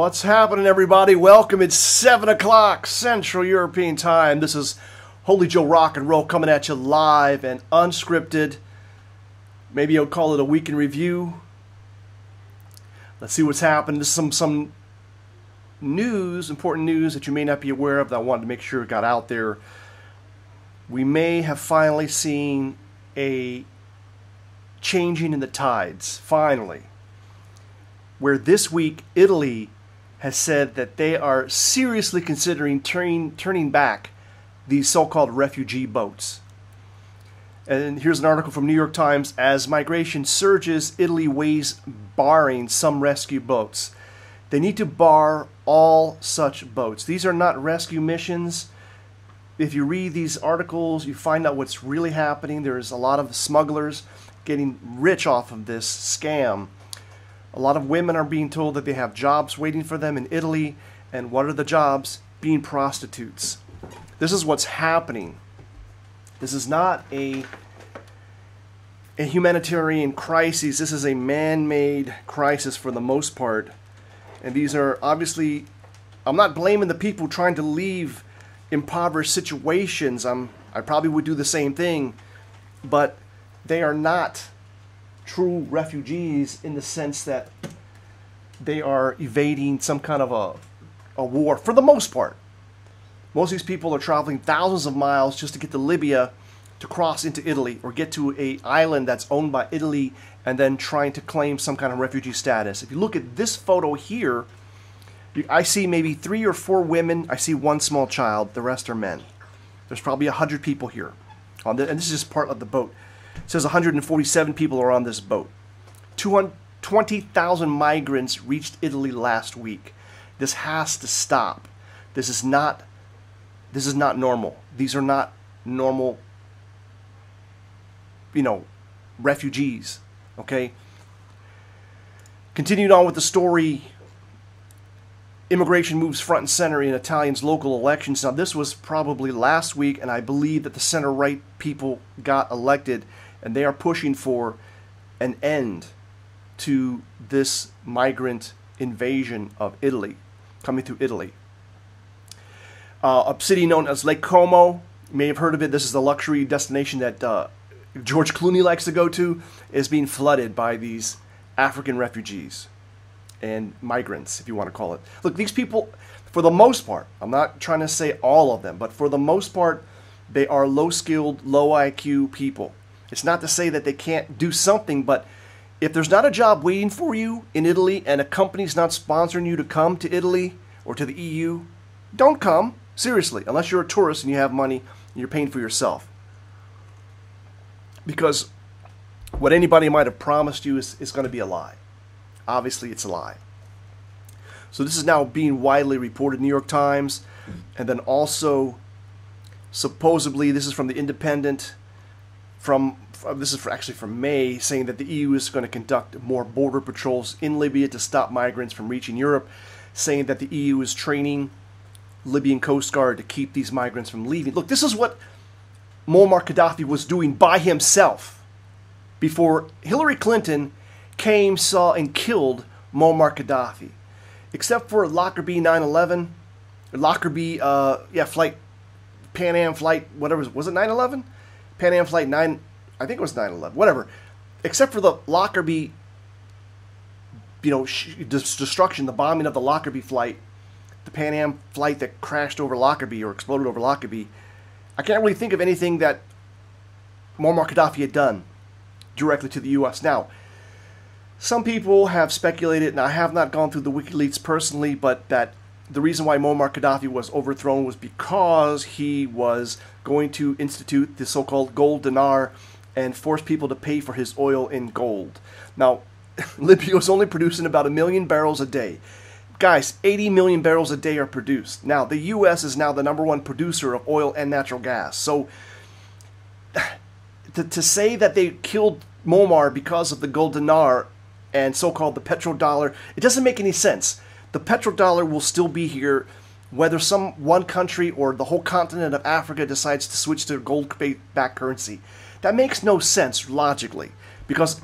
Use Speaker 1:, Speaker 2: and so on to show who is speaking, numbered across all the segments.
Speaker 1: What's happening, everybody? Welcome. It's 7 o'clock Central European Time. This is Holy Joe Rock and Roll coming at you live and unscripted. Maybe I'll call it a week in review. Let's see what's happened. This is some news, important news that you may not be aware of that I wanted to make sure it got out there. We may have finally seen a changing in the tides, finally, where this week Italy has said that they are seriously considering turning back these so-called refugee boats. And here's an article from New York Times. As migration surges, Italy weighs barring some rescue boats. They need to bar all such boats. These are not rescue missions. If you read these articles, you find out what's really happening. There's a lot of smugglers getting rich off of this scam. A lot of women are being told that they have jobs waiting for them in Italy. And what are the jobs? Being prostitutes. This is what's happening. This is not a humanitarian crisis. This is a man-made crisis for the most part. And these are obviously, I'm not blaming the people trying to leave impoverished situations. I probably would do the same thing. But they are not true refugees in the sense that they are evading some kind of a war for the most part. Most of these people are traveling thousands of miles just to get to Libya to cross into Italy or get to an island that's owned by Italy and then trying to claim some kind of refugee status. If you look at this photo here, I see maybe 3 or 4 women. I see 1 small child. The rest are men. There's probably 100 people here. And this is just part of the boat. It says 147 people are on this boat. 20,000 migrants reached Italy last week. This has to stop. This is not normal. These are not normal, refugees. Okay? Continuing on with the story, immigration moves front and center in Italians' local elections. Now, this was probably last week, and I believe that the center-right people got elected, and they are pushing for an end to this migrant invasion of Italy, coming through Italy. A city known as Lake Como, you may have heard of it. This is the luxury destination that George Clooney likes to go to, is being flooded by these African refugees and migrants, if you want to call it. Look, these people, for the most part, I'm not trying to say all of them, but for the most part, they are low-skilled, low IQ people. It's not to say that they can't do something, but if there's not a job waiting for you in Italy and a company's not sponsoring you to come to Italy or to the EU, don't come. Seriously, unless you're a tourist and you have money and you're paying for yourself. Because what anybody might have promised you is going to be a lie. Obviously, it's a lie. So this is now being widely reported, New York Times, and then also supposedly, this is from the Independent, this is actually from May, saying that the EU is going to conduct more border patrols in Libya to stop migrants from reaching Europe, saying that the EU is training Libyan Coast Guard to keep these migrants from leaving. Look, this is what Muammar Gaddafi was doing by himself before Hillary Clinton came, saw, and killed Muammar Gaddafi. Except for Lockerbie 9/11, Lockerbie, flight, Pan Am flight, whatever, was it 9/11? Pan Am flight 9, I think it was 9/11, whatever. Except for the Lockerbie, destruction, the bombing of the Lockerbie flight, the Pan Am flight that crashed over Lockerbie or exploded over Lockerbie, I can't really think of anything that Muammar Gaddafi had done directly to the U.S. Now, some people have speculated, and I have not gone through the WikiLeaks personally, but that the reason why Muammar Gaddafi was overthrown was because he was going to institute the so-called gold dinar and force people to pay for his oil in gold. Now, Libya was only producing about 1 million barrels a day. Guys, 80 million barrels a day are produced. Now, the U.S. is now the #1 producer of oil and natural gas. So, to say that they killed Muammar because of the gold dinar and so-called the petrodollar, it doesn't make any sense. The petrodollar will still be here whether one country or the whole continent of Africa decides to switch to gold-backed currency. That makes no sense logically, because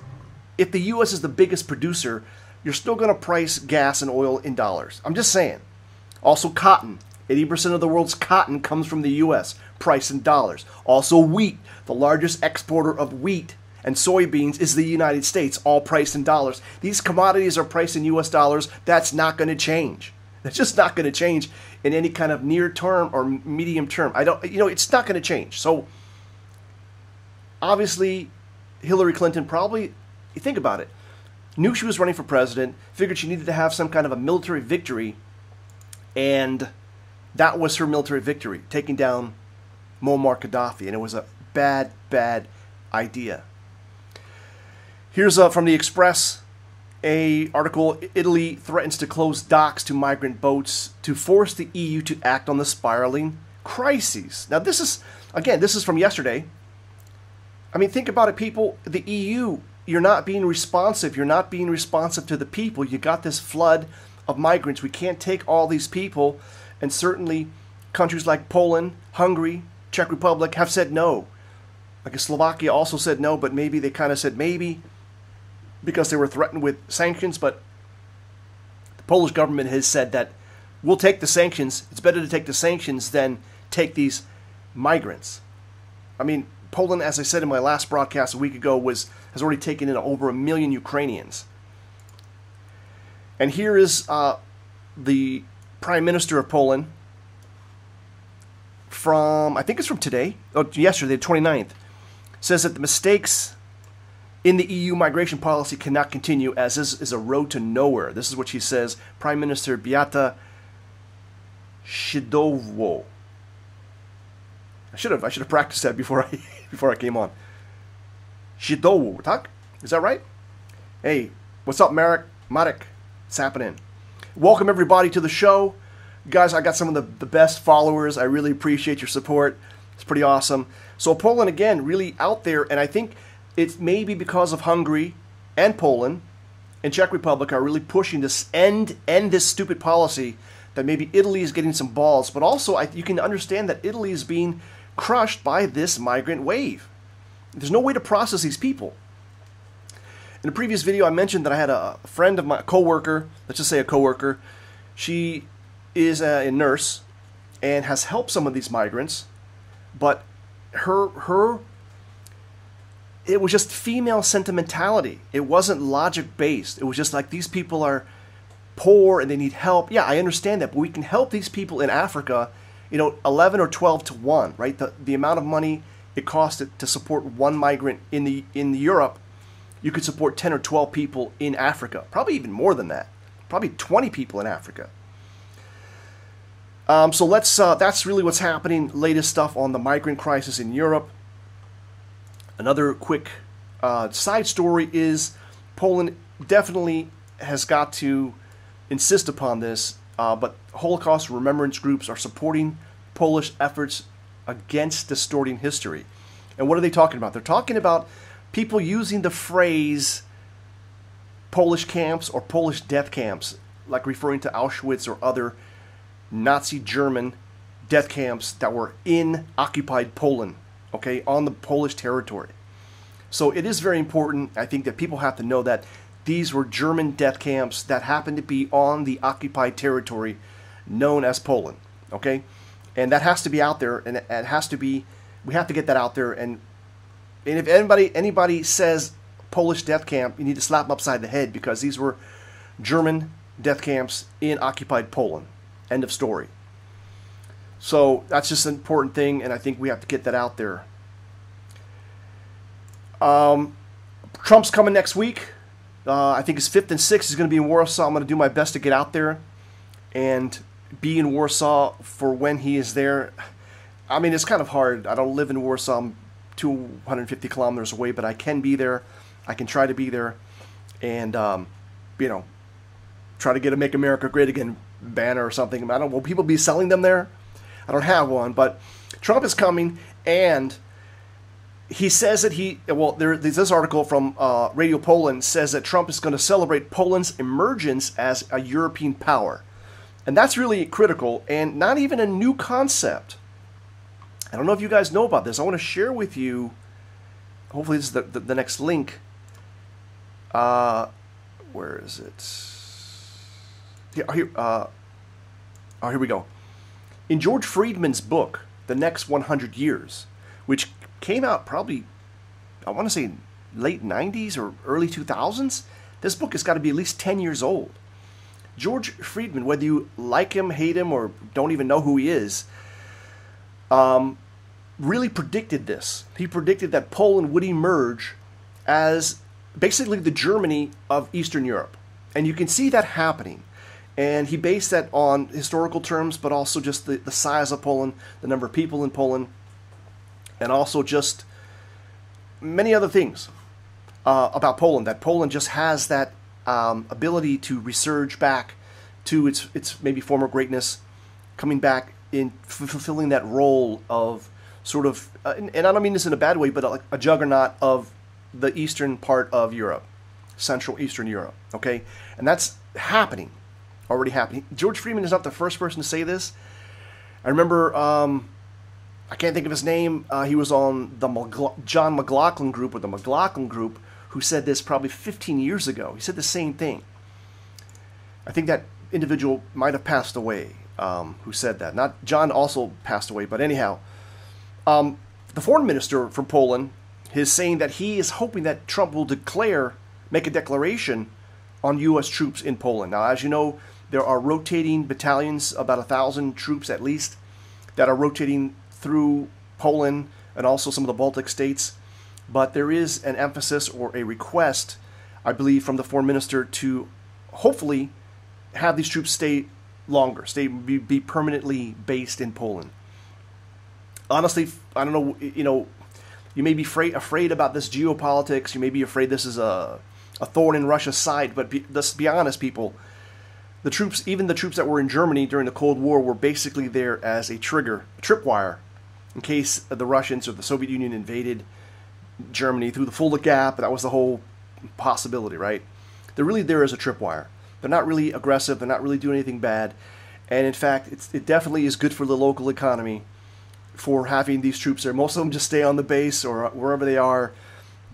Speaker 1: if the U.S. is the biggest producer, you're still going to price gas and oil in dollars. I'm just saying. Also cotton. 80% of the world's cotton comes from the U.S., priced in dollars. Also wheat. The largest exporter of wheat and soybeans is the United States, all priced in dollars. These commodities are priced in U.S. dollars. That's not going to change. That's just not going to change in any kind of near term or medium term. It's not going to change. So obviously, Hillary Clinton probably, you think about it, knew she was running for president, figured she needed to have some kind of a military victory, and that was her military victory, taking down Muammar Gaddafi, and it was a bad, bad idea. Here's from the Express, a article: Italy threatens to close docks to migrant boats to force the EU to act on the spiraling crises. Now this is from yesterday. I mean, think about it, people. The EU, you're not being responsive. You're not being responsive to the people. You got this flood of migrants. We can't take all these people, and certainly countries like Poland, Hungary, Czech Republic have said no. I guess Slovakia also said no, but maybe they kind of said maybe because they were threatened with sanctions. But the Polish government has said that we'll take the sanctions. It's better to take the sanctions than take these migrants. I mean, Poland, as I said in my last broadcast a week ago, has already taken in over 1 million Ukrainians. And here is the Prime Minister of Poland from, I think it's from today, yesterday, the 29th, says that the mistakes in the EU migration policy cannot continue, as this is a road to nowhere. This is what she says. Prime Minister Beata Szydło. I should have practiced that before I came on. Szydło, tak? Is that right? Hey, what's up, Marek? What's happening? Welcome everybody to the show. Guys, I got some of the best followers. I really appreciate your support. It's pretty awesome. So Poland, again, really out there, and I think it's maybe because of Hungary and Poland and Czech Republic are really pushing this end this stupid policy, that maybe Italy is getting some balls, but also you can understand that Italy is being crushed by this migrant wave. There's no way to process these people. In a previous video, I mentioned that I had a friend of my coworker, let's just say a coworker. She is a nurse and has helped some of these migrants, but it was just female sentimentality. It wasn't logic based. It was just like, these people are poor and they need help. Yeah, I understand that, but we can help these people in Africa, 11 or 12 to 1, right? The amount of money it costs to support one migrant in Europe, you could support 10 or 12 people in Africa. Probably even more than that. Probably 20 people in Africa. So that's really what's happening. Latest stuff on the migrant crisis in Europe. Another quick side story is Poland definitely has got to insist upon this, but Holocaust remembrance groups are supporting Polish efforts against distorting history. And what are they talking about? They're talking about people using the phrase Polish camps or Polish death camps, like referring to Auschwitz or other Nazi German death camps that were in occupied Poland, okay, on the Polish territory. So it is very important, I think, that people have to know that these were German death camps that happened to be on the occupied territory known as Poland, okay? And that has to be out there, and it has to be, we have to get that out there. And if anybody says Polish death camp, you need to slap them upside the head, because these were German death camps in occupied Poland. End of story. So that's just an important thing, and I think we have to get that out there. Trump's coming next week. I think it's 5th and 6th. He's going to be in Warsaw. I'm going to do my best to get out there and be in Warsaw for when he is there. I mean, it's kind of hard. I don't live in Warsaw. I'm 250 kilometers away, but I can be there. I can try to be there and, try to get a Make America Great Again banner or something. I don't, will people be selling them there? I don't have one, but Trump is coming, and he says that there's this article from Radio Poland says that Trump is going to celebrate Poland's emergence as a European power. And that's really critical, and not even a new concept. I don't know if you guys know about this. I want to share with you, hopefully this is the next link. Where is it? Here we go. In George Friedman's book, The Next 100 Years, which came out probably, I want to say, late 90s or early 2000s, this book has got to be at least 10 years old. George Friedman, whether you like him, hate him, or don't even know who he is, really predicted this. He predicted that Poland would emerge as basically the Germany of Eastern Europe. And you can see that happening. And he based that on historical terms, but also just the size of Poland, the number of people in Poland, and also just many other things about Poland. That Poland just has that ability to resurge back to its maybe former greatness, coming back in fulfilling that role of sort of, and I don't mean this in a bad way, but like a juggernaut of the eastern part of Europe, Central Eastern Europe, okay? And that's happening, already happening. George Friedman is not the first person to say this. I remember, I can't think of his name, he was on the John McLaughlin group, or the McLaughlin group, who said this probably 15 years ago. He said the same thing. I think that individual might have passed away, who said that. Not John also passed away, but anyhow, the foreign minister from Poland is saying that he is hoping that Trump will make a declaration on U.S. troops in Poland. Now, as you know, there are rotating battalions, about 1,000 troops at least, that are rotating through Poland and also some of the Baltic states. But there is an emphasis or a request, I believe, from the foreign minister to hopefully have these troops stay longer, be permanently based in Poland. Honestly, I don't know, you may be afraid about this geopolitics. You may be afraid this is a thorn in Russia's side. But let's be honest, people. The troops, even the troops that were in Germany during the Cold War, were basically there as a tripwire, in case the Russians or the Soviet Union invaded Germany through the Fulda Gap. That was the whole possibility, right? They're really there as a tripwire. They're not really aggressive. They're not really doing anything bad. And in fact, it definitely is good for the local economy for having these troops there. Most of them just stay on the base or wherever they are.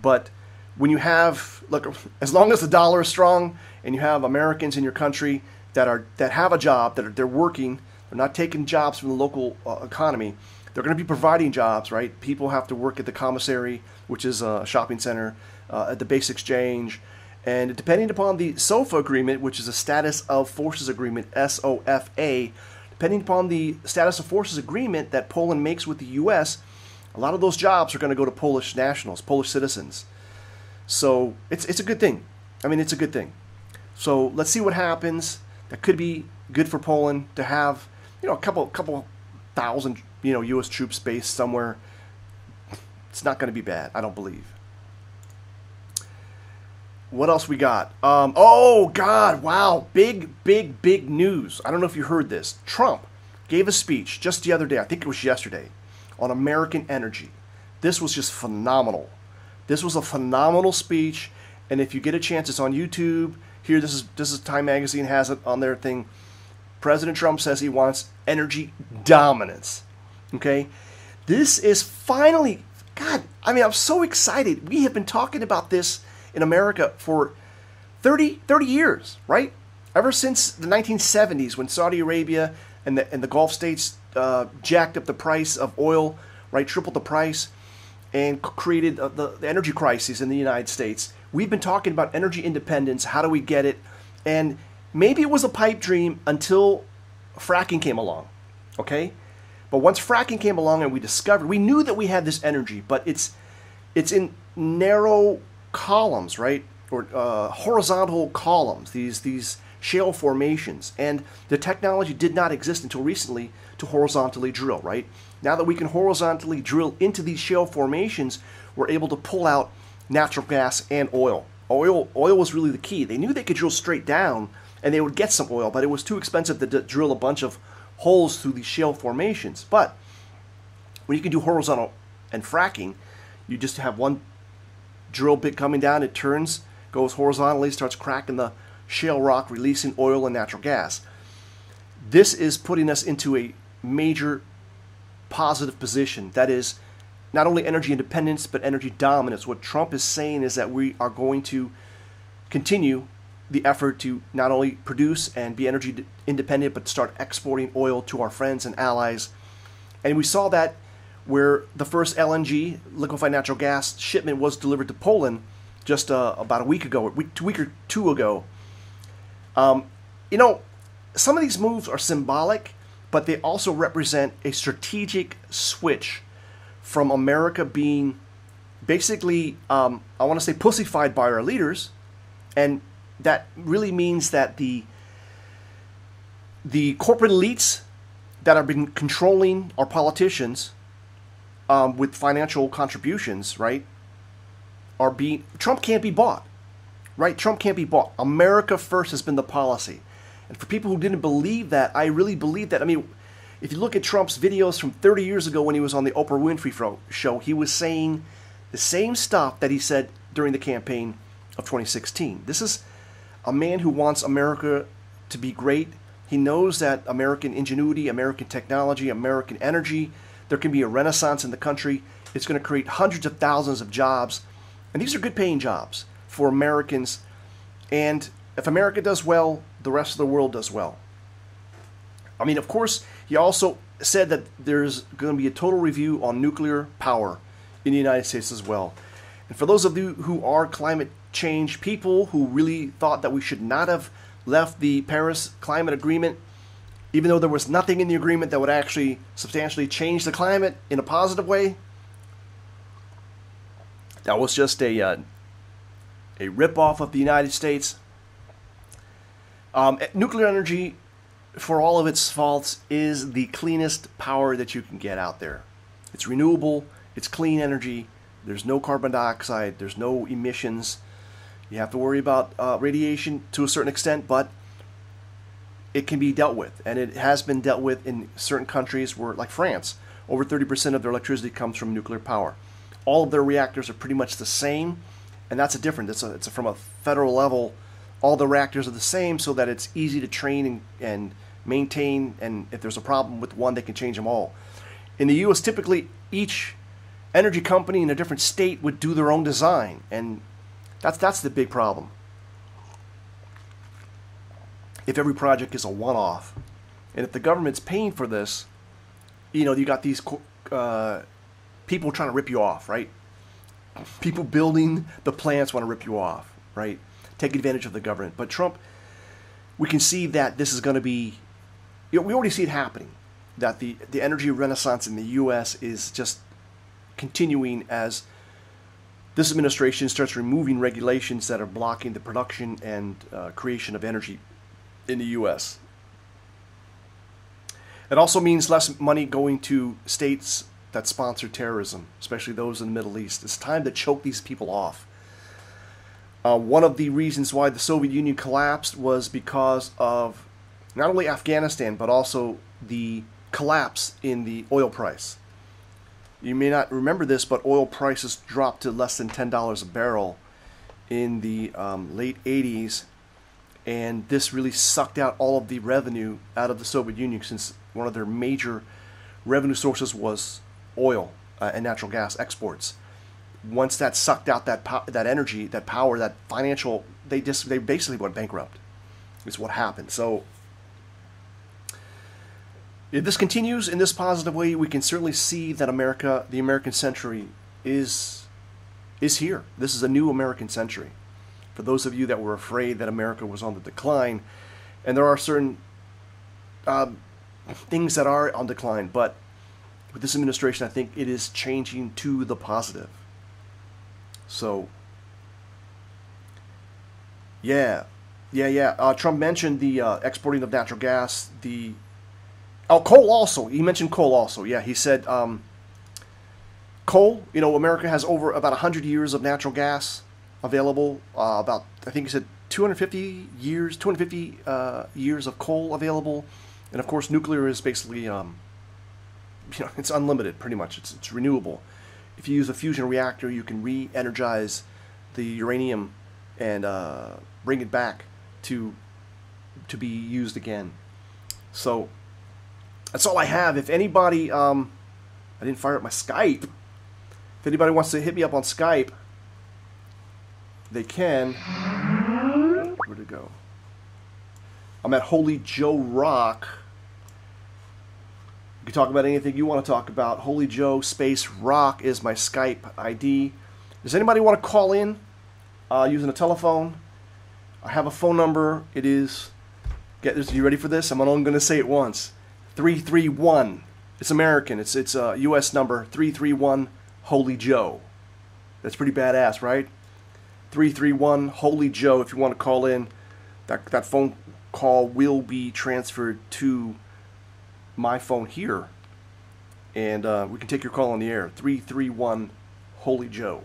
Speaker 1: But when you have, look, as long as the dollar is strong and you have Americans in your country that have a job, they're working, they're not taking jobs from the local economy, they're going to be providing jobs, right? People have to work at the commissary, which is a shopping center, at the base exchange, and depending upon the SOFA agreement, which is a Status of Forces Agreement, SOFA, depending upon the Status of Forces Agreement that Poland makes with the U.S., a lot of those jobs are going to go to Polish nationals, Polish citizens. So it's a good thing. I mean, it's a good thing. So let's see what happens. That could be good for Poland to have, a couple thousand, U.S. troops based somewhere. It's not going to be bad, I don't believe. What else we got? Oh, God, wow, big news. I don't know if you heard this. Trump gave a speech just the other day, I think it was yesterday, on American energy. This was just phenomenal. This was a phenomenal speech, and if you get a chance, it's on YouTube. Here, this is Time Magazine has it on their thing. President Trump says he wants energy dominance. Okay? This is finally, God, I mean, I'm so excited. We have been talking about this in America for 30 years, right? Ever since the 1970s, when Saudi Arabia and the Gulf states jacked up the price of oil, right, tripled the price, and created the energy crisis in the United States. We've been talking about energy independence. How do we get it? And maybe it was a pipe dream until fracking came along, okay? But once fracking came along and we knew that we had this energy, but it's in narrow columns, right? Or horizontal columns, these shale formations. And the technology did not exist until recently to horizontally drill, right? Now that we can horizontally drill into these shale formations, we're able to pull out natural gas and oil. Oil was really the key. They knew they could drill straight down and they would get some oil, but it was too expensive to drill a bunch of holes through these shale formations. But when you can do horizontal and fracking, you just have one drill bit coming down, it turns, goes horizontally, starts cracking the shale rock, releasing oil and natural gas. This is putting us into a major positive position. That is not only energy independence, but energy dominance. What Trump is saying is that we are going to continue the effort to not only produce and be energy independent, but start exporting oil to our friends and allies. And we saw that where the first LNG, liquefied natural gas, shipment was delivered to Poland just about a week ago, a week or two ago. You know, some of these moves are symbolic, but they also represent a strategic switch from America being basically, I want to say, pussified by our leaders. And that really means that the corporate elites that have been controlling our politicians with financial contributions, right, are being... Trump can't be bought, right? Trump can't be bought. America first has been the policy. And for people who didn't believe that, I really believe that. I mean, if you look at Trump's videos from 30 years ago when he was on the Oprah Winfrey show, he was saying the same stuff that he said during the campaign of 2016. This is a man who wants America to be great. He knows that American ingenuity, American technology, American energy, there can be a renaissance in the country. It's going to create hundreds of thousands of jobs. And these are good paying jobs for Americans. And if America does well, the rest of the world does well. I mean, of course, he also said that there's going to be a total review on nuclear power in the United States as well. And for those of you who are climate change people who really thought that we should not have left the Paris Climate Agreement, even though there was nothing in the agreement that would actually substantially change the climate in a positive way, that was just a rip-off of the United States. Nuclear energy, for all of its faults, is the cleanest power that you can get out there. It's renewable, it's clean energy, there's no carbon dioxide, there's no emissions. You have to worry about radiation to a certain extent, but it can be dealt with. And it has been dealt with in certain countries where, like France, over 30% of their electricity comes from nuclear power. All of their reactors are pretty much the same, and that's a difference. It's from a federal level. All the reactors are the same so that it's easy to train and maintain, and if there's a problem with one, they can change them all. In the U.S., typically each energy company in a different state would do their own design, and that's the big problem. If every project is a one-off, and if the government's paying for this, you know, you got these people trying to rip you off, right? People building the plants want to rip you off, right? Take advantage of the government. But Trump, we can see that this is going to be, you know, we already see it happening, that the energy renaissance in the U.S. is just continuing as this administration starts removing regulations that are blocking the production and creation of energy in the U.S. It also means less money going to states that sponsor terrorism, especially those in the Middle East. It's time to choke these people off. One of the reasons why the Soviet Union collapsed was because of not only Afghanistan, but also the collapse in the oil price. You may not remember this, but oil prices dropped to less than $10 a barrel in the late 80s, and this really sucked out all of the revenue out of the Soviet Union, since one of their major revenue sources was oil and natural gas exports. Once that sucked out that energy, that power, that financial, they basically went bankrupt. Is what happened. So if this continues in this positive way, we can certainly see that America, the American century, is here. This is a new American century. For those of you that were afraid that America was on the decline, and there are certain things that are on decline, but with this administration, I think it is changing to the positive. So, yeah. Trump mentioned the exporting of natural gas, coal also. He mentioned coal also. Yeah, he said coal, you know, America has over about 100 years of natural gas available. I think he said 250 years of coal available. And of course, nuclear is basically, it's unlimited pretty much. It's renewable. If you use a fusion reactor, you can re-energize the uranium and bring it back to be used again. So that's all I have. If anybody, I didn't fire up my Skype. If anybody wants to hit me up on Skype, they can. Where'd it go? I'm at Holy Joe Rock. You can talk about anything you want to talk about. Holy Joe space Rock is my Skype ID. Does anybody want to call in using a telephone? I have a phone number. It is, get this, you ready for this? I'm only going to say it once. 331. It's American. It's a U.S. number. 331 Holy Joe. That's pretty badass, right? 331 Holy Joe. If you want to call in, that phone call will be transferred to my phone here, and we can take your call on the air. 331 Holy Joe.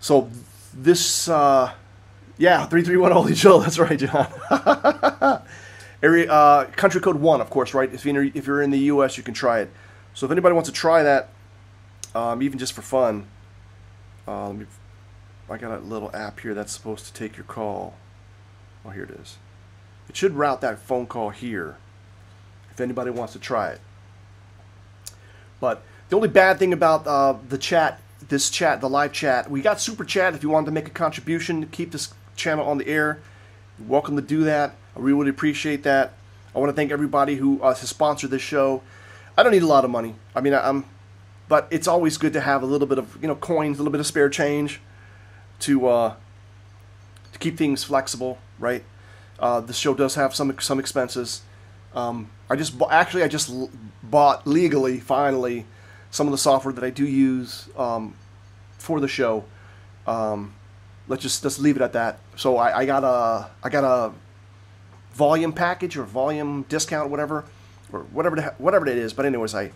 Speaker 1: So this, yeah, 331 Holy Joe. That's right, John. Area country code 1, of course, right? If you're in the U.S., you can try it. So if anybody wants to try that, even just for fun, I got a little app here that's supposed to take your call. Oh, here it is. It should route that phone call here if anybody wants to try it. But the only bad thing about the chat, the live chat, we got super chat. If you wanted to make a contribution to keep this channel on the air, you're welcome to do that. I really would appreciate that. I want to thank everybody who has sponsored this show. I don't need a lot of money. I mean, but it's always good to have a little bit of coins, a little bit of spare change to keep things flexible, right? The show does have some expenses. I just bought legally, finally, some of the software that I do use for the show. Let's leave it at that. So I got a volume package or volume discount, whatever it is. But anyways, I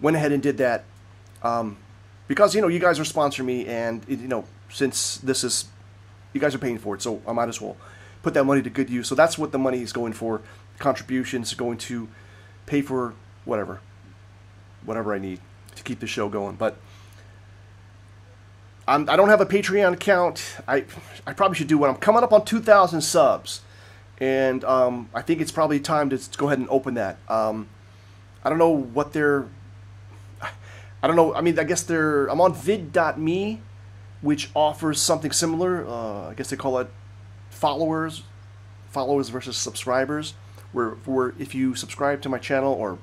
Speaker 1: went ahead and did that because you guys are sponsoring me, and since this is, you guys are paying for it, so I might as well put that money to good use. So that's what the money is going for. Contributions are going to pay for whatever I need to keep the show going. But I don't have a Patreon account. I probably should do one. I'm coming up on 2,000 subs, and I think it's probably time to go ahead and open that. I don't know what they're. I don't know. I mean, I guess I'm on vid.me, which offers something similar. I guess they call it followers versus subscribers. Where if you subscribe to my channel or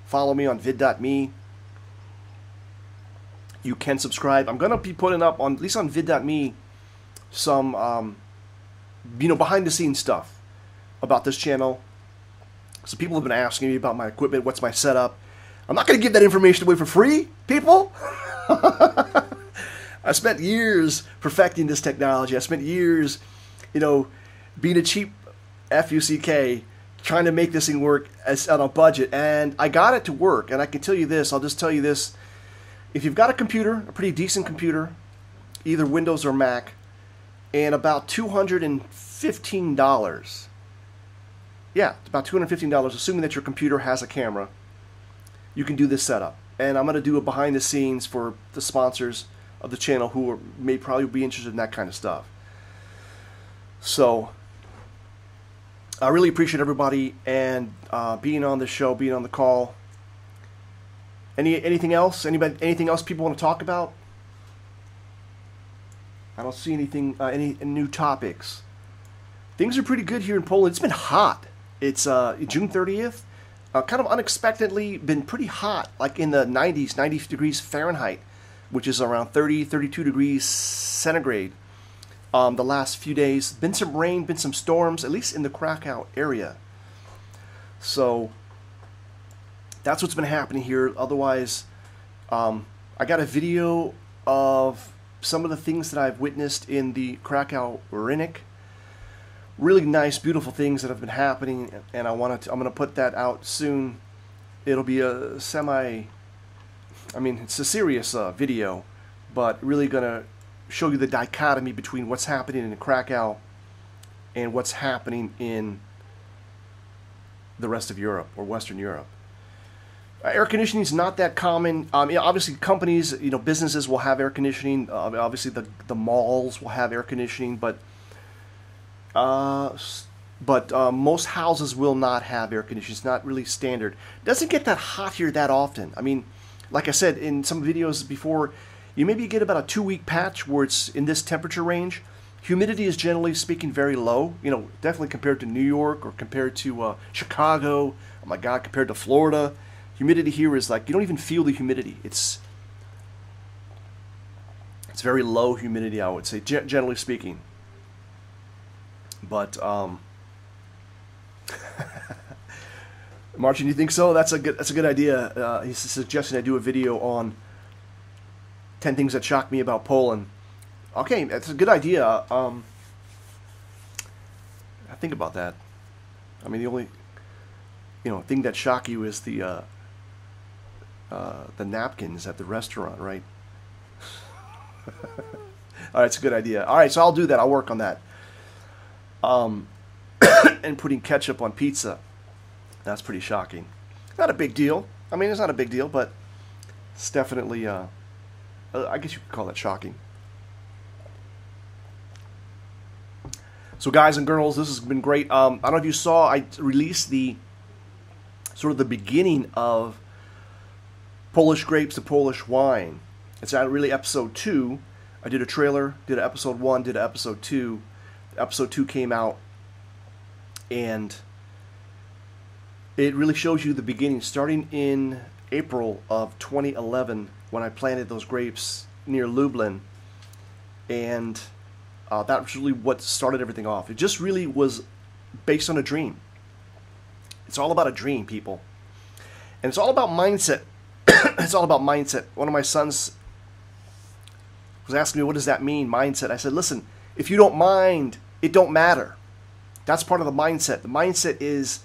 Speaker 1: follow me on vid.me, you can subscribe. I'm gonna be putting up at least on vid.me some behind the scenes stuff about this channel. So people have been asking me about my equipment, what's my setup. I'm not gonna give that information away for free, people. I spent years perfecting this technology. I spent years, being a cheap FUCK, trying to make this thing work on a budget, and I got it to work. And I can tell you this, I'll just tell you this: if you've got a computer, a pretty decent computer, either Windows or Mac, and about $215, yeah, it's about $215, assuming that your computer has a camera, you can do this setup. And I'm going to do a behind the scenes for the sponsors of the channel who may probably be interested in that kind of stuff. So I really appreciate everybody and being on the show, being on the call. Anything else? Anything else people want to talk about? I don't see anything. Any new topics? Things are pretty good here in Poland. It's been hot. It's June 30th. Kind of unexpectedly been pretty hot, like in the 90s, 90 degrees Fahrenheit, which is around 30, 32 degrees centigrade. The last few days, been some rain, been some storms, at least in the Krakow area. So that's what's been happening here. Otherwise, I got a video of some of the things that I've witnessed in the Krakow Rynek. Really nice, beautiful things that have been happening, and I'm going to put that out soon. It'll be a it's a serious video, but really going to show you the dichotomy between what's happening in Krakow and what's happening in the rest of Europe or Western Europe. Air conditioning is not that common. Obviously, companies, businesses will have air conditioning. Obviously, the malls will have air conditioning, but most houses will not have air conditioning. It's not really standard. It doesn't get that hot here that often. I mean, like I said in some videos before, you maybe get about a 2-week patch where it's in this temperature range. Humidity is generally speaking very low. You know, definitely compared to New York or compared to Chicago. Oh my God, compared to Florida. Humidity here is like, you don't even feel the humidity. It's very low humidity, I would say, generally speaking. But Martin, you think so? That's a good idea. He's suggesting I do a video on 10 things that shocked me about Poland. Okay, that's a good idea. I think about that. I mean, the only thing that shocked you is the napkins at the restaurant, right? All right, it's a good idea. All right, so I'll do that. I'll work on that. And putting ketchup on pizza. That's pretty shocking. Not a big deal. I mean, it's not a big deal, but it's definitely, I guess you could call that shocking. So guys and girls, this has been great. I don't know if you saw, I released the sort of the beginning of Polish grapes to Polish wine. It's not really episode 2. I did a trailer, did an episode 1, did an episode 2. Episode 2 came out, and it really shows you the beginning, starting in April of 2011 when I planted those grapes near Lublin, and that was really what started everything off. It just really was based on a dream. It's all about a dream, people. And it's all about mindset. It's all about mindset. One of my sons was asking me, what does that mean, mindset? I said, listen, if you don't mind, it don't matter. That's part of the mindset. The mindset is,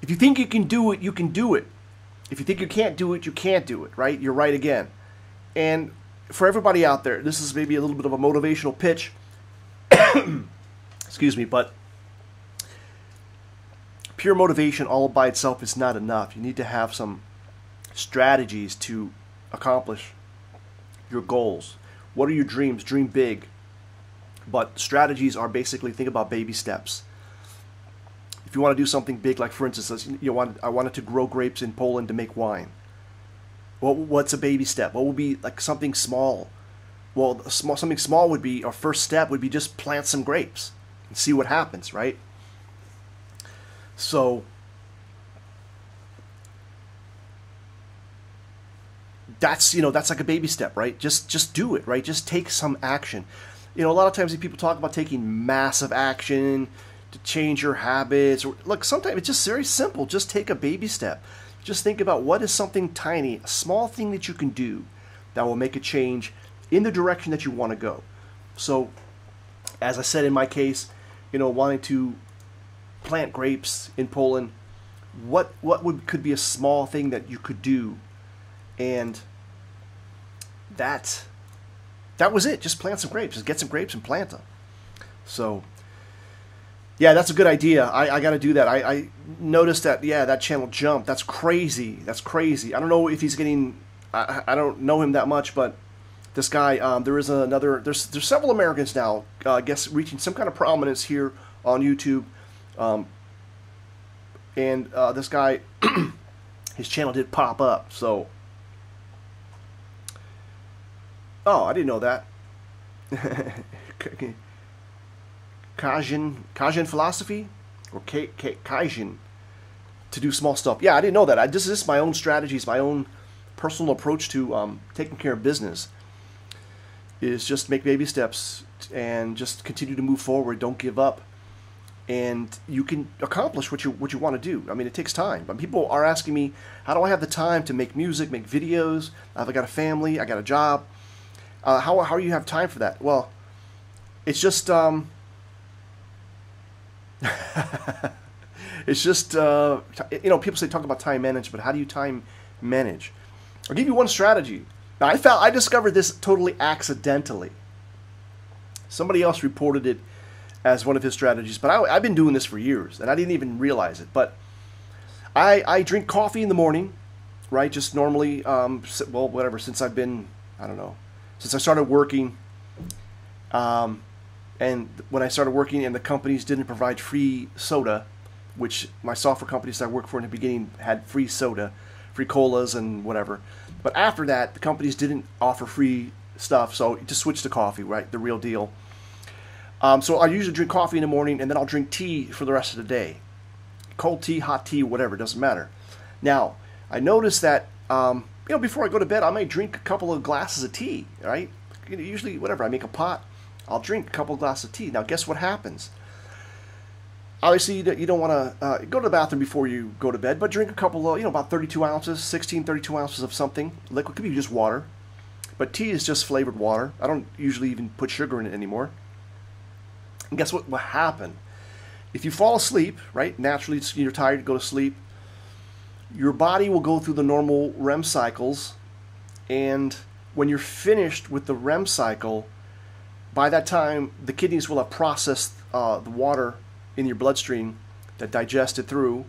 Speaker 1: if you think you can do it, you can do it. If you think you can't do it, you can't do it, right? You're right again. And for everybody out there, this is maybe a little bit of a motivational pitch. Excuse me, but pure motivation all by itself is not enough. You need to have some strategies to accomplish your goals. What are your dreams? Dream big. But strategies are basically, think about baby steps. If you want to do something big, like for instance, I wanted to grow grapes in Poland to make wine. Well, what's a baby step? What would be like something small? Well, something small would be, our first step would be just plant some grapes and see what happens, right? So that's like a baby step, right? Just do it, right? Just take some action. A lot of times people talk about taking massive action to change your habits. Look, sometimes it's just very simple. Just take a baby step. Just think about what is something tiny, a small thing that you can do that will make a change in the direction that you want to go. So, as I said in my case, wanting to plant grapes in Poland, what could be a small thing that you could do, and that was it. Just plant some grapes. Just get some grapes and plant them. So, yeah, that's a good idea. I got to do that. I noticed that, yeah, that channel jumped. That's crazy. That's crazy. I don't know if he's getting, I don't know him that much, but this guy, there's several Americans now, I guess, reaching some kind of prominence here on YouTube. And this guy, his channel did pop up, so. Oh, I didn't know that. Kajin philosophy, or Kajin, to do small stuff. Yeah, I didn't know that. This is my own strategies, my own personal approach to taking care of business. Is just make baby steps and just continue to move forward. Don't give up, and you can accomplish what you want to do. I mean, it takes time. But people are asking me, how do I have the time to make music, make videos? I've got a family, I got a job. How do you have time for that? Well, it's just it's just people say talk about time management. How do you time manage? I'll give you one strategy. Now, I discovered this totally accidentally. Somebody else reported it as one of his strategies, but I've been doing this for years, and I didn't even realize it. But I drink coffee in the morning, right? Just normally, well, whatever, since I've been, I don't know, since I started working. And when I started working and the companies didn't provide free soda, which my software companies I worked for in the beginning had free soda, free colas and whatever. But after that, the companies didn't offer free stuff, so just switched to coffee, right? The real deal. So I usually drink coffee in the morning, and then I'll drink tea for the rest of the day. Cold tea, hot tea, whatever, doesn't matter. Now, I noticed that, before I go to bed, I may drink a couple of glasses of tea, right? Usually, whatever, I make a pot, I'll drink a couple of glasses of tea. Now, guess what happens? Obviously, you don't want to go to the bathroom before you go to bed, but drink a couple of, about 32 ounces, 32 ounces of something. Liquid could be just water, but tea is just flavored water. I don't usually even put sugar in it anymore. And guess what will happen? If you fall asleep, right, naturally you're tired, you go to sleep, your body will go through the normal REM cycles, and when you're finished with the REM cycle, by that time the kidneys will have processed the water in your bloodstream that digested through,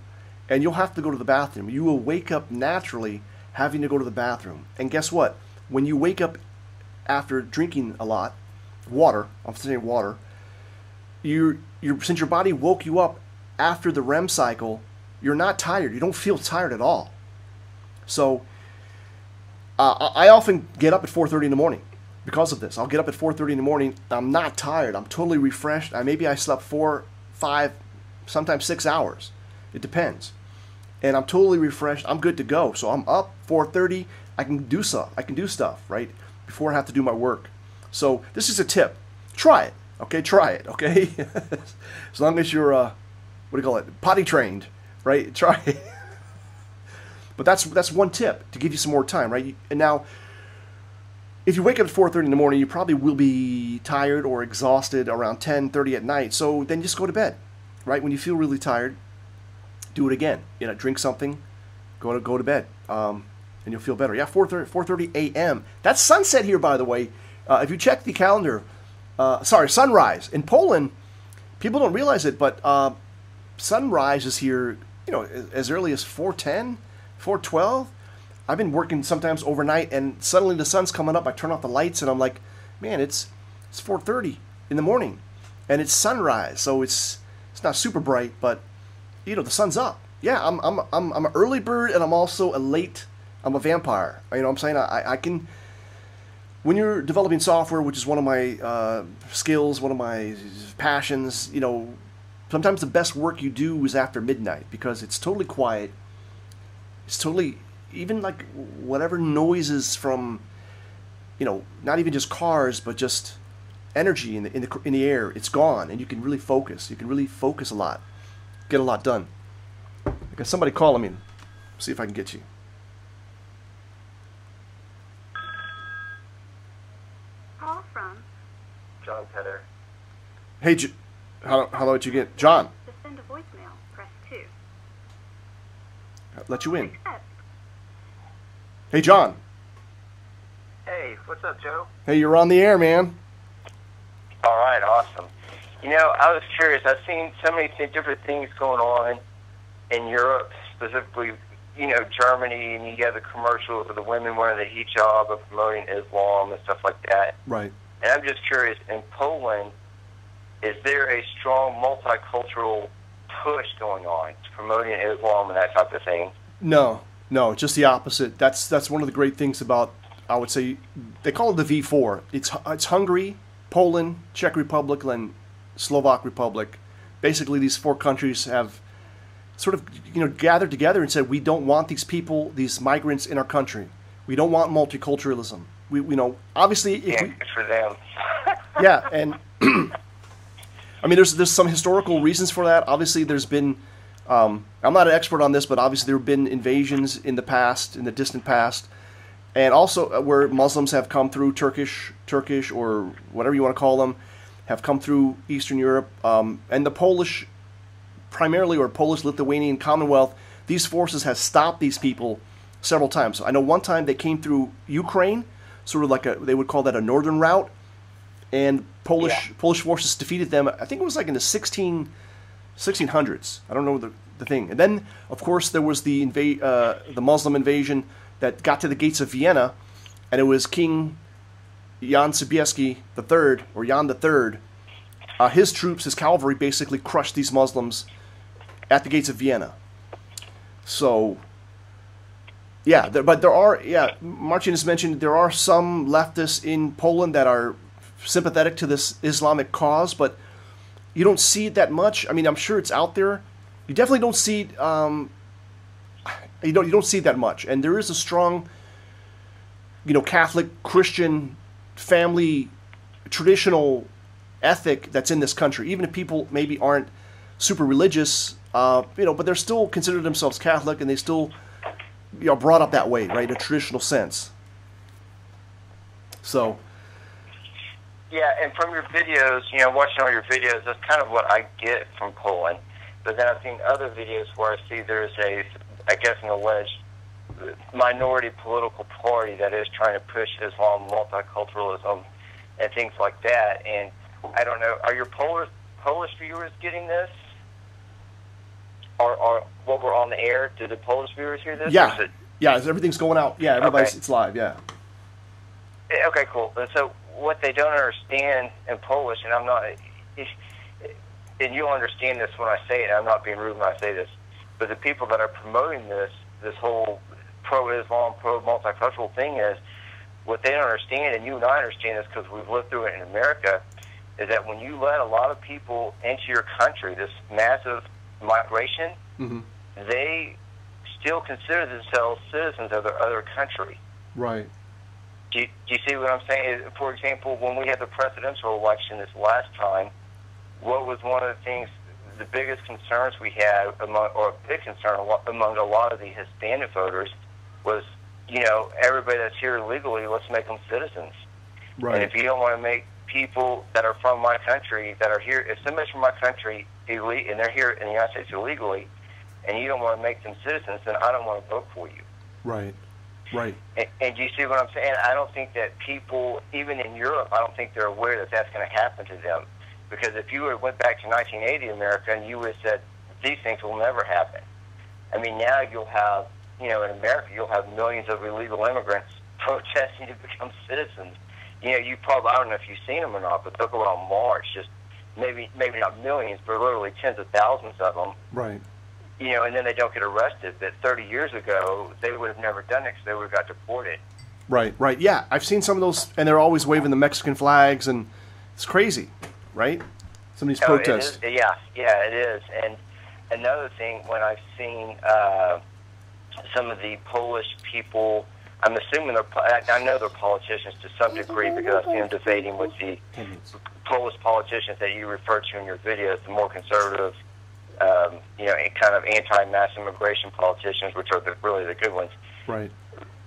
Speaker 1: and you'll have to go to the bathroom. You will wake up naturally having to go to the bathroom. And guess what? When you wake up after drinking a lot, water, I'm saying water, since your body woke you up after the REM cycle, you're not tired. You don't feel tired at all. So I often get up at 4:30 in the morning because of this. I'll get up at 4:30 in the morning. I'm not tired. I'm totally refreshed. Maybe I slept 4, 5, sometimes 6 hours. It depends. And I'm totally refreshed. I'm good to go. So I'm up 4:30. I can do stuff, right, before I have to do my work. So this is a tip. Try it. Okay, try it, okay? As long as you're, what do you call it, potty trained, right? Try it. But that's one tip to give you some more time, right? And now, if you wake up at 4:30 in the morning, you probably will be tired or exhausted around 10:30 at night. So then just go to bed, right? When you feel really tired, do it again. Drink something, go to bed, and you'll feel better. Yeah, 4:30 a.m. That's sunset here, by the way. If you check the calendar, sunrise. In Poland, people don't realize it, but sunrise is here, as early as 4:10, 4:12. I've been working sometimes overnight, and suddenly the sun's coming up. I turn off the lights, and I'm like, man, it's 4:30 in the morning, and it's sunrise. So it's not super bright, but the sun's up. Yeah, I'm an early bird, and I'm also I'm a vampire. You know what I'm saying? I can. When you're developing software, which is one of my skills, one of my passions, sometimes the best work you do is after midnight because it's totally quiet. It's totally, even like whatever noises from, not even just cars, but just energy in the air, it's gone, and you can really focus. You can really focus a lot, get a lot done. I got somebody calling me. See if I can get you.
Speaker 2: John Petter.
Speaker 1: Hey, how about you get John?
Speaker 3: To send a voicemail, press 2.
Speaker 1: Let you in.
Speaker 3: Accept.
Speaker 1: Hey, John.
Speaker 2: Hey, what's up, Joe?
Speaker 1: Hey, you're on the air, man.
Speaker 2: All right, awesome. I was curious. I've seen so many different things going on in Europe, specifically, Germany, and you have the commercials of the women wearing the hijab and promoting Islam and stuff like that.
Speaker 1: Right.
Speaker 2: And I'm just curious, in Poland, is there a strong multicultural push going on to promoting Islam and that type of thing?
Speaker 1: No, just the opposite. That's one of the great things about, I would say, they call it the V4. It's Hungary, Poland, Czech Republic, and Slovak Republic. Basically, these 4 countries have sort of gathered together and said, we don't want these people, these migrants in our country. We don't want multiculturalism. We obviously, if
Speaker 2: good for them.
Speaker 1: yeah, and I mean, there's some historical reasons for that. Obviously, there's been, I'm not an expert on this, but obviously there have been invasions in the past, in the distant past, and also where Muslims have come through, Turkish or whatever you want to call them, have come through Eastern Europe, and the Polish, primarily, or Polish-Lithuanian Commonwealth, these forces have stopped these people several times. I know one time they came through Ukraine, sort of like they would call that a northern route, and Polish forces defeated them. I think it was like in the 1600s. I don't know the thing. And then, of course, there was the Muslim invasion that got to the gates of Vienna, and it was King Jan Sobieski III, or Jan III. His troops, his cavalry, basically crushed these Muslims at the gates of Vienna. So, yeah, but there are, Marcin has mentioned, there are some leftists in Poland that are sympathetic to this Islamic cause, but you don't see it that much. I mean, I'm sure it's out there. You definitely don't see it, you don't see it that much. And there is a strong, Catholic, Christian, family, traditional ethic that's in this country. Even if people maybe aren't super religious, but they're still consider themselves Catholic, and they still, brought up that way, right, in a traditional sense. So.
Speaker 2: Yeah, and from your videos, watching all your videos, that's kind of what I get from Poland. But then I've seen other videos where I see there's an alleged minority political party that is trying to push Islam, multiculturalism, and things like that. And I don't know, are your Polish viewers getting this? Or what we're on the air, do the Polish viewers hear this?
Speaker 1: Yeah, everything's going out. Yeah, everybody's, It's live, yeah.
Speaker 2: Okay, cool. And so what they don't understand in Polish, and I'm not, and you'll understand this when I say it, I'm not being rude when I say this, but the people that are promoting this whole pro-Islam, pro-multicultural thing is, what they don't understand, and you and I understand this because we've lived through it in America, is that when you let a lot of people into your country, this massive migration, they still consider themselves citizens of their other country.
Speaker 1: Right.
Speaker 2: Do you see what I'm saying? For example, when we had the presidential election this last time, what was one of the things, the biggest concerns we had among a lot of the Hispanic voters was, everybody that's here illegally, let's make them citizens.
Speaker 1: Right.
Speaker 2: And if you don't want to make people that are from my country, that are here, if somebody's from my country and they're here in the United States illegally, and you don't want to make them citizens, then I don't want to vote for you.
Speaker 1: Right. Right.
Speaker 2: And do you see what I'm saying? I don't think that people, even in Europe, I don't think they're aware that that's going to happen to them. Because if you went back to 1980 America and you would have said, these things will never happen. I mean, now you'll have, in America, you'll have millions of illegal immigrants protesting to become citizens. You probably, I don't know if you've seen them or not, but they'll go out on march, just maybe not millions, but literally tens of thousands of them.
Speaker 1: Right.
Speaker 2: And then they don't get arrested. But 30 years ago, they would have never done it because they would have got deported.
Speaker 1: Right, right. Yeah, I've seen some of those, and they're always waving the Mexican flags, and it's crazy, right? Some of these protests.
Speaker 2: It is. And another thing, when I've seen some of the Polish people, I'm assuming I know they're politicians to some degree because I've seen them debating with the Polish politicians that you refer to in your videos, the more conservative, kind of anti-mass immigration politicians, which are really the good ones.
Speaker 1: Right.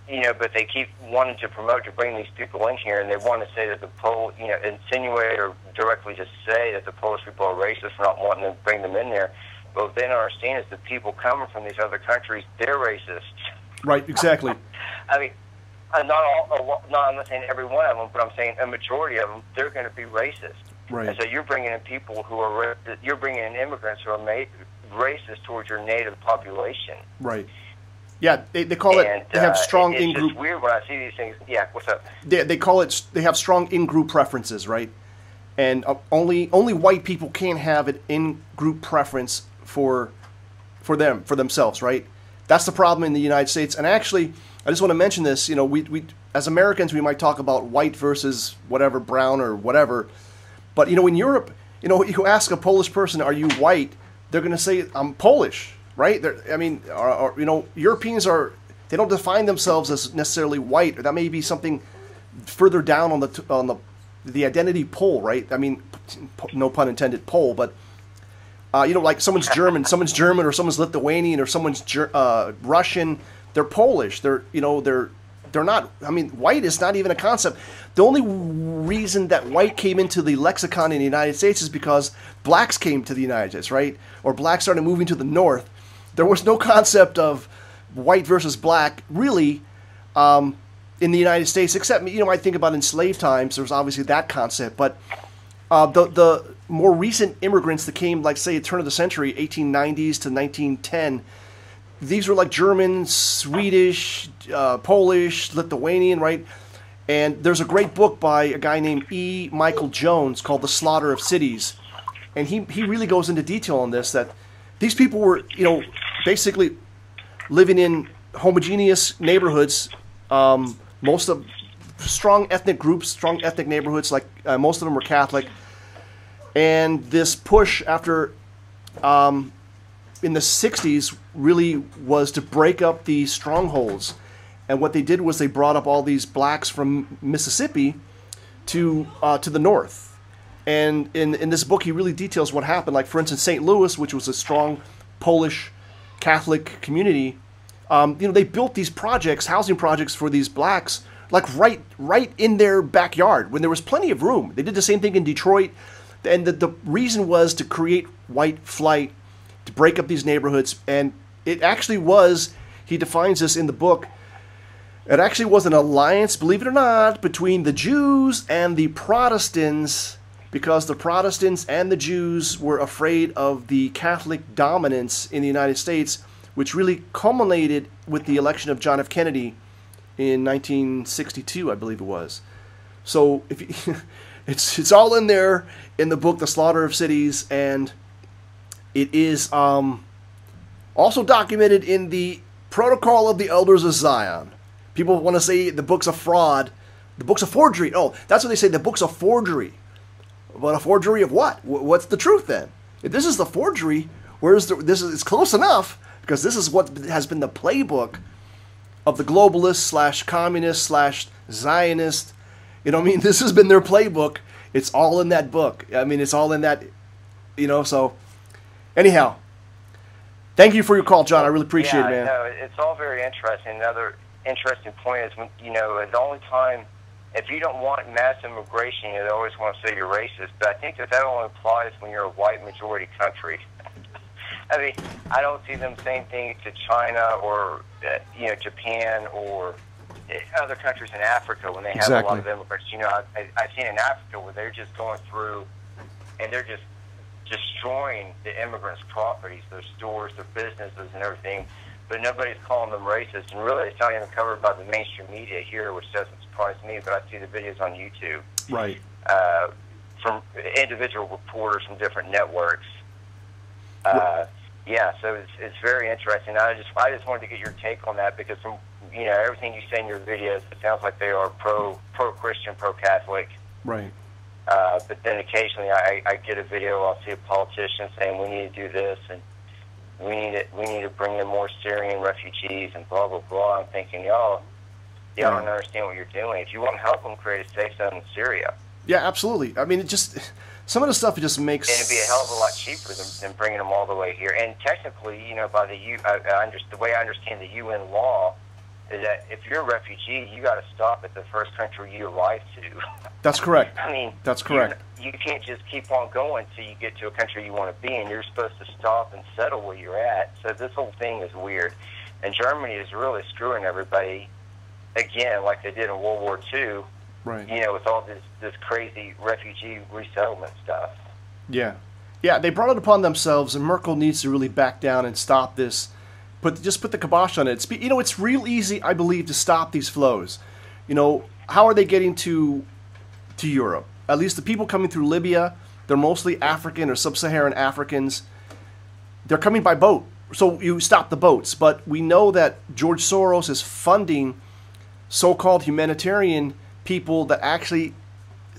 Speaker 2: But they keep wanting to promote to bring these people in here, and they want to say that insinuate or directly just say that the Polish people are racist for not wanting to bring them in there. But what they don't understand is the people coming from these other countries, they're racist.
Speaker 1: Right, exactly.
Speaker 2: I mean, I'm not saying every one of them, but I'm saying a majority of them, they're going to be racist.
Speaker 1: Right.
Speaker 2: And so you're bringing in people who are, you're bringing in immigrants who are racist towards your native population.
Speaker 1: Right. Yeah, they call it, they have strong in-group.
Speaker 2: It's just weird when I see these things. Yeah, what's up?
Speaker 1: They call it, they have strong in-group preferences, right? And only white people can have an in-group preference for themselves, right? That's the problem in the United States. And actually, I just want to mention this, we as Americans, we might talk about white versus whatever, brown or whatever. But, in Europe, you ask a Polish person, are you white? They're going to say, I'm Polish, right? Europeans they don't define themselves as necessarily white. That may be something further down on the identity pole, right? I mean, no pun intended, pole, but, like someone's German, or someone's Lithuanian, or someone's Russian. They're Polish. They're not, white is not even a concept. The only reason that white came into the lexicon in the United States is because blacks came to the United States, right? Or blacks started moving to the north. There was no concept of white versus black, really, in the United States, except, I think about in slave times, there was obviously that concept. But the more recent immigrants that came, like, say, at the turn of the century, 1890s to 1910, these were like German, Swedish, Polish, Lithuanian, right? And there's a great book by a guy named E. Michael Jones called The Slaughter of Cities. And he really goes into detail on this, that these people were, basically living in homogeneous neighborhoods, most of strong ethnic groups, strong ethnic neighborhoods. Like most of them were Catholic, and this push after in the 60s really was to break up these strongholds. And what they did was they brought up all these blacks from Mississippi to the north. And in this book, he really details what happened. Like, for instance, St. Louis, which was a strong Polish Catholic community, they built these projects, housing projects for these blacks, like right in their backyard when there was plenty of room. They did the same thing in Detroit. And the reason was to create white flight, to break up these neighborhoods. And it actually was, he defines this in the book, it actually was an alliance, believe it or not, between the Jews and the Protestants, because the Protestants and the Jews were afraid of the Catholic dominance in the United States, which really culminated with the election of John F. Kennedy in 1962, I believe it was. So if you, it's all in there in the book, The Slaughter of Cities, and it is also documented in the Protocol of the Elders of Zion. People want to say the book's a fraud. The book's a forgery. Oh, that's what they say. The book's a forgery. But a forgery of what? What's the truth then? If this is the forgery, it's close enough, because this is what has been the playbook of the globalists / communists / Zionists. This has been their playbook. It's all in that book. It's all in that, so anyhow. Thank you for your call, John. I really appreciate it, man.
Speaker 2: No, it's all very interesting. Another interesting point is when, the only time, if you don't want mass immigration, they always want to say you're racist, but I think that only applies when you're a white majority country. I don't see them saying things to China or, Japan or other countries in Africa when they have a lot of immigrants. I've seen in Africa where they're just going through and they're just destroying the immigrants' properties, their stores, their businesses, and everything. But nobody's calling them racist, and really it's not even covered by the mainstream media here, which doesn't surprise me, but I see the videos on YouTube.
Speaker 1: Right.
Speaker 2: From individual reporters from different networks. So it's very interesting. I just wanted to get your take on that, because from everything you say in your videos, it sounds like they are pro-Christian, pro-Catholic.
Speaker 1: Right.
Speaker 2: But then occasionally I get a video, I'll see a politician saying we need to do this, and we need to bring in more Syrian refugees and blah, blah, blah. I'm thinking, y'all don't understand what you're doing. If you want to help them create a safe zone in Syria.
Speaker 1: Yeah, absolutely. Some of the stuff it just makes...
Speaker 2: And it'd be a hell of a lot cheaper than bringing them all the way here. And technically, by the way I understand the UN law, is that if you're a refugee, you got to stop at the first country you arrive to.
Speaker 1: That's correct. That's correct.
Speaker 2: You can't just keep on going till you get to a country you want to be in. You're supposed to stop and settle where you're at. So this whole thing is weird. And Germany is really screwing everybody, again, like they did in World War II,
Speaker 1: right?
Speaker 2: With all this crazy refugee resettlement stuff.
Speaker 1: Yeah. Yeah, they brought it upon themselves, and Merkel needs to really back down and stop this. Just put the kibosh on it. It's real easy, I believe, to stop these flows. How are they getting to Europe? At least the people coming through Libya, they're mostly African or sub-Saharan Africans. They're coming by boat, so you stop the boats. But we know that George Soros is funding so-called humanitarian people that actually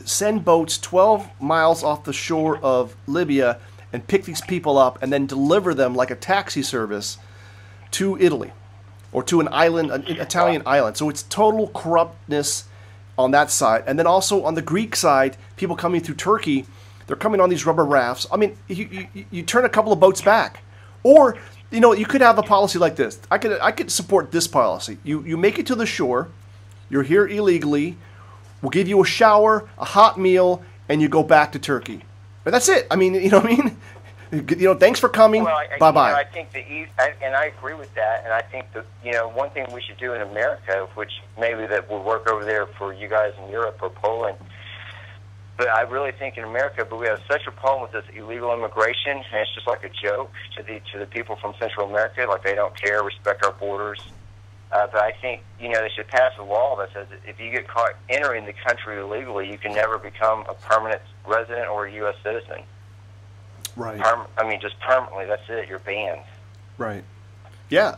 Speaker 1: send boats 12 miles off the shore of Libya and pick these people up and then deliver them like a taxi service to Italy or to an island, an Italian island. So it's total corruptness on that side. And then also on the Greek side, people coming through Turkey, they're coming on these rubber rafts. You turn a couple of boats back. Or, you could have a policy like this. I could support this policy. You make it to the shore, you're here illegally, we'll give you a shower, a hot meal, and you go back to Turkey. But that's it. Thanks for coming.
Speaker 2: Well,
Speaker 1: bye-bye.
Speaker 2: I think and I agree with that. And I think that one thing we should do in America, which maybe that will work over there for you guys in Europe or Poland, but I really think in America, but we have such a problem with this illegal immigration, and it's just like a joke to the people from Central America, like they don't care, respect our borders. But I think they should pass a law that says if you get caught entering the country illegally, you can never become a permanent resident or a U.S. citizen.
Speaker 1: Right.
Speaker 2: Just permanently. That's it. You're banned.
Speaker 1: Right. Yeah.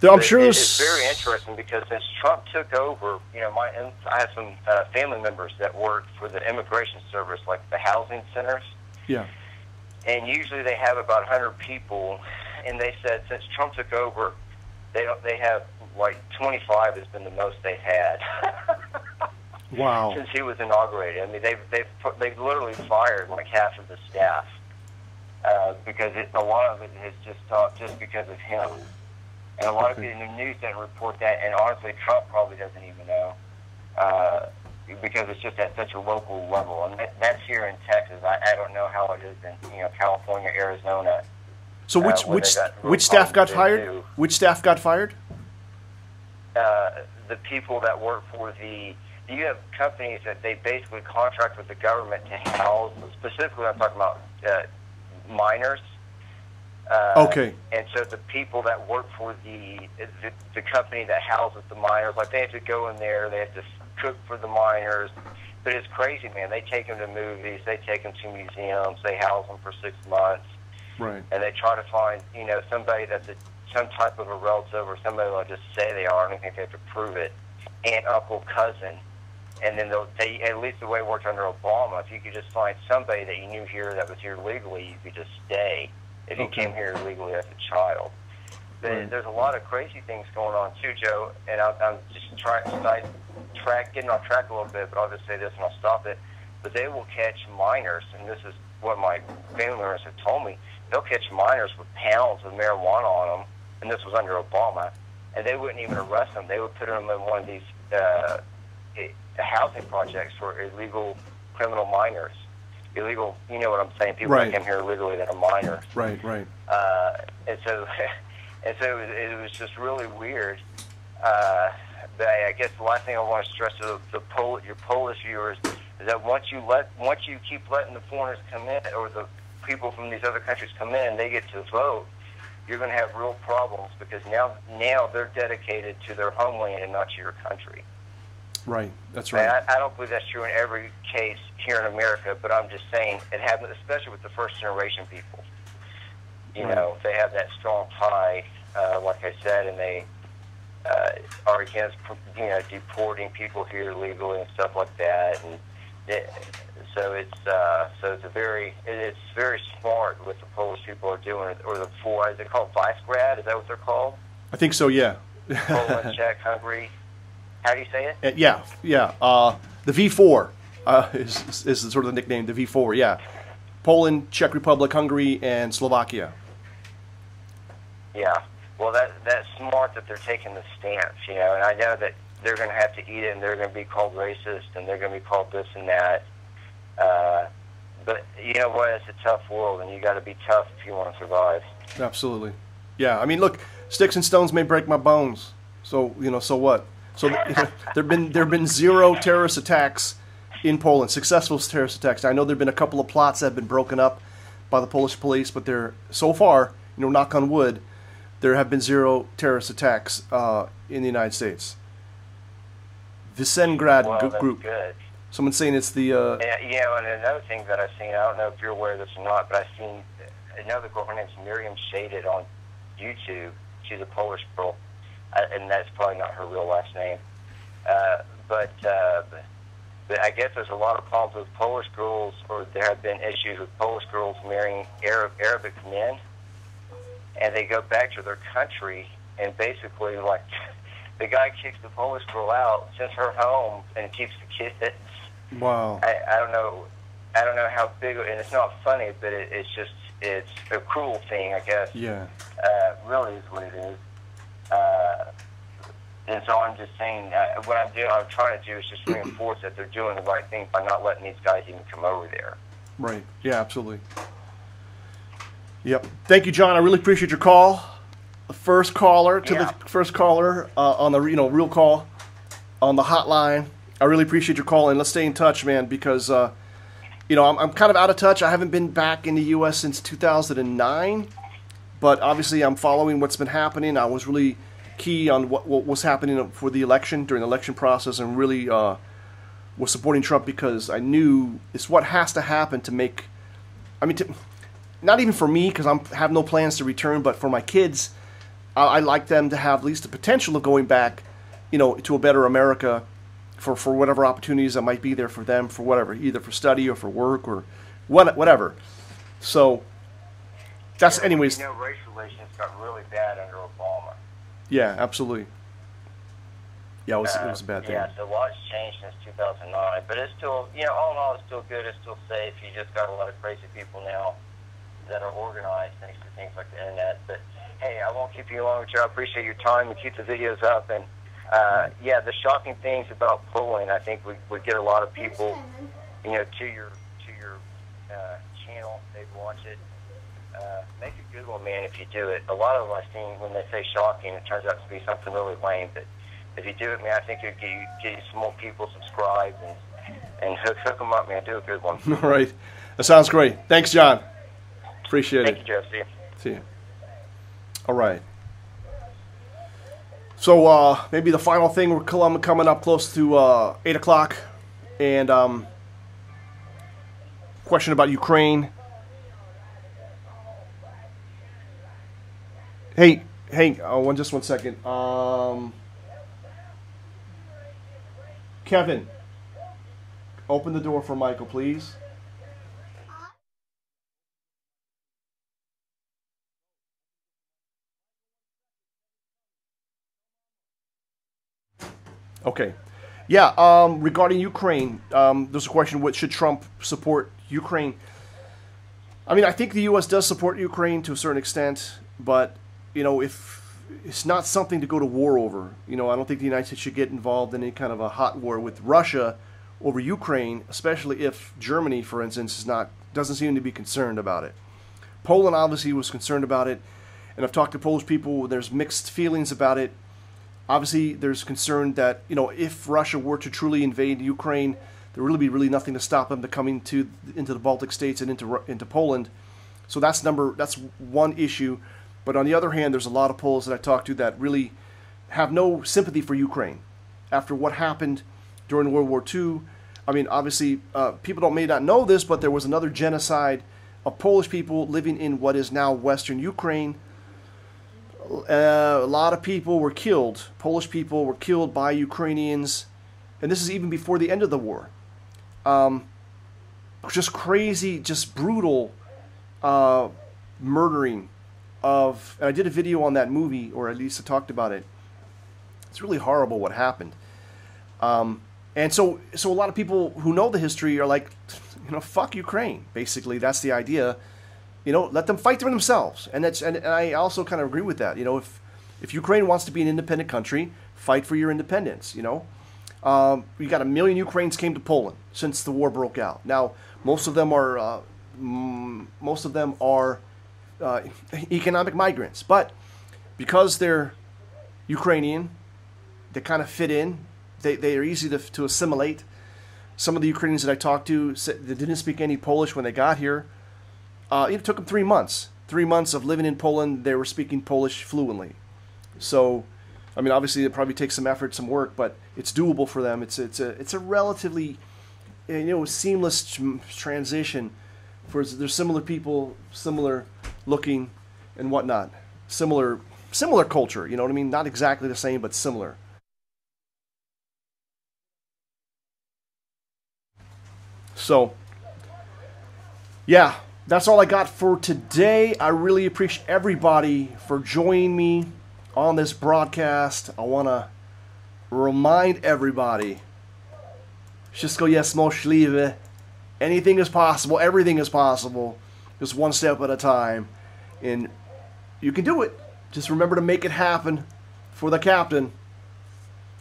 Speaker 1: I'm sure
Speaker 2: it's very interesting because since Trump took over, you know, I have some family members that work for the immigration service, like the housing centers.
Speaker 1: Yeah.
Speaker 2: And usually they have about 100 people, and they said since Trump took over, they have like 25 has been the most they've had.
Speaker 1: Wow.
Speaker 2: Since he was inaugurated. I mean, they've literally fired like half of the staff because a lot of it is just because of him. And a lot of people in the news don't report that, and honestly, Trump probably doesn't even know because it's just at such a local level. And that's here in Texas. I don't know how it is in California, Arizona.
Speaker 1: So which staff got fired? Which staff got fired?
Speaker 2: The people that work for you have companies that they basically contract with the government to house. Specifically, I'm talking about minors.
Speaker 1: Okay.
Speaker 2: And so the people that work for the company that houses the minors, like they have to go in there, they have to cook for the minors. But it's crazy, man. They take them to movies, they take them to museums, they house them for 6 months.
Speaker 1: Right.
Speaker 2: And they try to find, somebody that's some type of a relative or somebody will just say they are. I don't think they have to prove it. Aunt, uncle, cousin. And then they at least the way it worked under Obama, if you could just find somebody that you knew here that was here legally, you could just stay. If you came here illegally as a child. But there's a lot of crazy things going on too, Joe, and I'm just getting off track a little bit, but I'll just say this and I'll stop it. But they will catch minors, and this is what my family members have told me, they'll catch minors with pounds of marijuana on them, and this was under Obama, and they wouldn't even arrest them. They would put them in one of these housing projects for illegal criminal minors. Illegal, you know what I'm saying? People that came here illegally that are minors.
Speaker 1: Right.
Speaker 2: And so it was just really weird. But I guess the last thing I want to stress to your Polish viewers is that once you keep letting the foreigners come in, or the people from these other countries come in, and they get to vote, you're going to have real problems because now they're dedicated to their homeland and not to your country.
Speaker 1: Right, that's right.
Speaker 2: I don't believe that's true in every case here in America, but I'm just saying it happens, especially with the first-generation people. You know, they have that strong tie, like I said, and they are against, deporting people here illegally and stuff like that. And so it's very smart what the Polish people are doing, or is it called Visegrad? Is that what they're called?
Speaker 1: I think so. Yeah.
Speaker 2: Poland, Czech, Hungary. How do you say it?
Speaker 1: Yeah. The V4 is sort of the nickname, the V4, yeah. Poland, Czech Republic, Hungary, and Slovakia.
Speaker 2: Yeah. Well, that's smart that they're taking the stance, and I know that they're going to have to eat it, and they're going to be called racist, and they're going to be called this and that. But you know what? It's a tough world, and you got to be tough if you want to survive.
Speaker 1: Absolutely. Yeah. I mean, look, sticks and stones may break my bones. So so what? So there've been 0 terrorist attacks in Poland, successful terrorist attacks. Now, I know there've been a couple of plots that have been broken up by the Polish police, but so far, knock on wood, there have been 0 terrorist attacks in the United States. Visegrad group.
Speaker 2: Good.
Speaker 1: Someone's saying it's the.
Speaker 2: And another thing that I've seen, I don't know if you're aware of this or not, but I've seen another girl. Her name's Miriam Shaded on YouTube. She's a Polish girl. And that's probably not her real last name. But I guess there's a lot of problems with Polish girls, or there have been issues with Polish girls marrying Arabic men, and they go back to their country, and basically, like, the guy kicks the Polish girl out, sends her home, and keeps the kids.
Speaker 1: Wow.
Speaker 2: I don't know how big, and it's not funny, but it's a cruel thing, I guess.
Speaker 1: Yeah.
Speaker 2: Really is what it is. And so I'm just saying, what I'm trying to do is just reinforce that they're doing the right thing by not letting these guys even come over there.
Speaker 1: Right. Yeah, absolutely. Yep. Thank you, John. I really appreciate your call. The first caller on the real call on the hotline. I really appreciate your call, and let's stay in touch, man, because I'm kind of out of touch. I haven't been back in the U.S. since 2009. But obviously, I'm following what's been happening. I was really key on what was happening for the election, during the election process, and really was supporting Trump because I knew it's what has to happen to make, not even for me, because I have no plans to return, but for my kids, I like them to have at least the potential of going back, to a better America for whatever opportunities that might be there for them, for whatever, either for study or for work or whatever. So that's, anyways.
Speaker 2: Race relations got really bad under Obama.
Speaker 1: Yeah, absolutely. Yeah, it was a bad thing.
Speaker 2: Yeah, so a lot's changed since 2009, but it's still, all in all, it's still good. It's still safe. You just got a lot of crazy people now that are organized thanks to things like the internet. But hey, I won't keep you long, Joe. I appreciate your time and keep the videos up. And yeah, the shocking things about Poland, I think would get a lot of people, to your channel. They'd watch it. Make a good one, man. If you do it, a lot of them I've seen when they say shocking, it turns out to be something really lame. But if you do it, man, I think it'd get you some more people subscribed and hook them up, man. Do a good one.
Speaker 1: All right, that sounds great. Thanks, John. Appreciate it.
Speaker 2: Thank you, Joe. See you.
Speaker 1: See you. All right. So maybe the final thing, we're coming up close to 8 o'clock, and question about Ukraine. Hey, just 1 second. Kevin, open the door for Michael, please. Okay. Yeah, regarding Ukraine, there's a question, what should Trump support Ukraine? I mean, I think the U.S. does support Ukraine to a certain extent, but, if it's not something to go to war over. I don't think the United States should get involved in any kind of a hot war with Russia over Ukraine, especially if Germany, for instance, doesn't seem to be concerned about it. Poland obviously was concerned about it, and I've talked to Polish people, there's mixed feelings about it. Obviously, there's concern that, if Russia were to truly invade Ukraine, there would really be nothing to stop them to coming into the Baltic states and into Poland. So that's one issue. But on the other hand, there's a lot of Poles that I talked to that really have no sympathy for Ukraine after what happened during World War II. I mean, obviously, people may not know this, but there was another genocide of Polish people living in what is now Western Ukraine. A lot of people were killed. Polish people were killed by Ukrainians, and this is even before the end of the war. Just crazy, just brutal murdering of. And I did a video on that movie, or at least I talked about it. It's really horrible what happened. And so a lot of people who know the history are like, fuck Ukraine. Basically, that's the idea. Let them fight for themselves, and I also kind of agree with that. If Ukraine wants to be an independent country, fight for your independence. You got 1 million Ukrainians came to Poland since the war broke out. Now most of them are economic migrants, but because they're Ukrainian, they kind of fit in. They are easy to assimilate. Some of the Ukrainians that I talked to said they didn't speak any Polish when they got here. It took them 3 months. 3 months of living in Poland, they were speaking Polish fluently. So, I mean, obviously it probably takes some effort, some work, but it's doable for them. It's a relatively, seamless transition. There's similar people, similar looking, and whatnot. Similar culture. You know what I mean? Not exactly the same, but similar. So, yeah. That's all I got for today. I really appreciate everybody for joining me on this broadcast. I want to remind everybody, wszystko jest możliwe. Anything is possible. Everything is possible. Just one step at a time. And you can do it. Just remember to make it happen for the captain,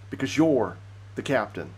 Speaker 1: because you're the captain.